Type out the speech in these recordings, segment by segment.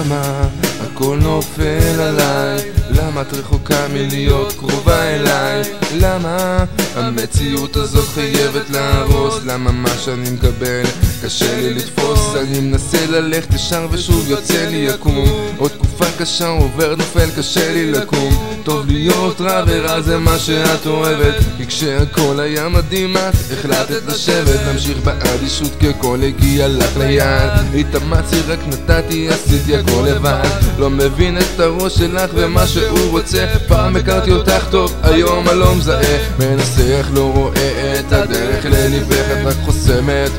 למה הכל נופל עליי? למה את רחוקה מלהיות קרובה אליי? למה המציאות הזאת חייבת להרוס? למה מה שאני מקבל קשה לי לתפוס? אני מנסה ללכת ישר ושוב יוצא לי יקום. עוד תקופה קשה עובר נופל קשה לי לקום. טוב להיות רע ורע זה מה שאת אוהבת, כי כשהכל היה מדהים את החלטת לשבת. להמשיך באדישות ככל הגיע לך ליד. התאמצתי רק נתתי עשיתי הכל לבד. לא מבין את הראש שלך ומה שהוא רוצה. פעם הכרתי אותך טוב היום אני לא מזהה. מנסח לא רואה את הדרך לליבך את רק חוסמת.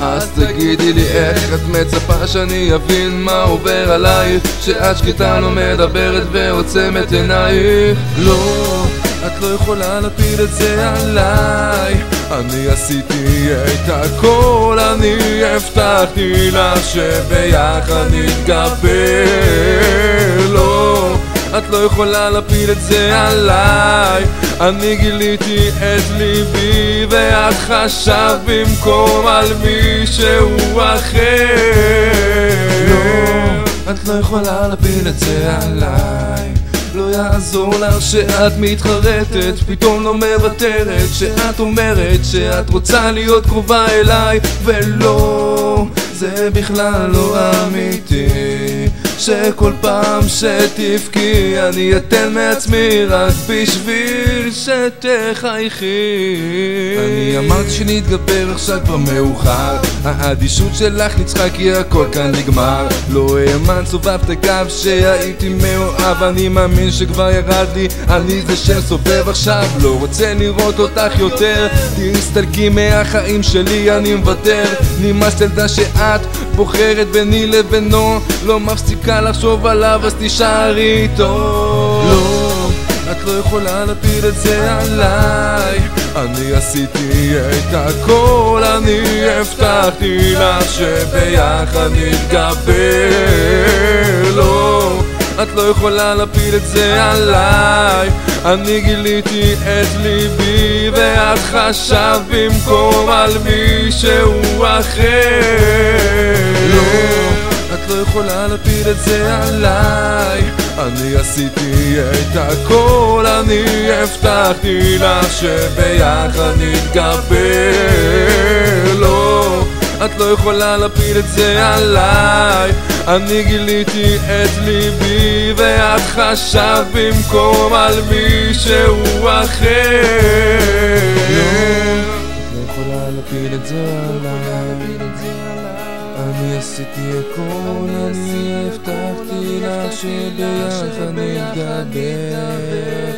אז תגידי לי איך את מצפה שאני אבין מה עובר עלייך, שאת שקטה לא מדברת ועוצמת עינייך. לא, את לא יכולה להפיל את זה עליי. אני עשיתי את הכל, אני הבטחתי לך שביחד נתגבר. לא, את לא יכולה להפיל את זה עליי. אני גיליתי את ליבי ואת חשבת במקום על מישהו אחר. לא, את לא יכולה להפיל את זה עליי. לא יעזור לך שאת מתחרטת, פתאום לא מוותרת, שאת אומרת שאת רוצה להיות קרובה אליי. ולא, זה בכלל לא אמיתי, שכל פעם שתבכי אני אתן מעצמי רק בשביל שתחייכי. אני אמרתי שנתגבר עכשיו כבר מאוחר. האדישות שלך ניצחה כי הכל כאן נגמר. לא האמן סובבת גב שהייתי מאוהב. אני מאמין שכבר ירד לי, אני זה שסובב עכשיו. לא רוצה לראות אותך יותר, תסתלקי מהחיים שלי אני מוותר. נמאס לדע שאת בוחרת ביני לבינו, לא מפסיקה לחשוב עליו אז תישארי איתו. לא, את לא יכולה להפיל את זה עליי. אני עשיתי את הכל, אני הבטחתי לך שביחד נתגבר. לא, את לא יכולה להפיל את זה עליי. אני גיליתי את ליבי ואת חשבת במקום על מישהו אחר. לא, את לא יכולה להפיל את זה עליי. אני עשיתי את הכל, אני הבטחתי לך שביחד נתגבר. לא, את לא יכולה להפיל את זה עליי. אני גיליתי את ליבי ואת חשבת במקום על מישהו אחר. לא, את לא יכולה להפיל את זה עליי. אני עשיתי הכל, אני הבטחתי לך שביחד נתגבר.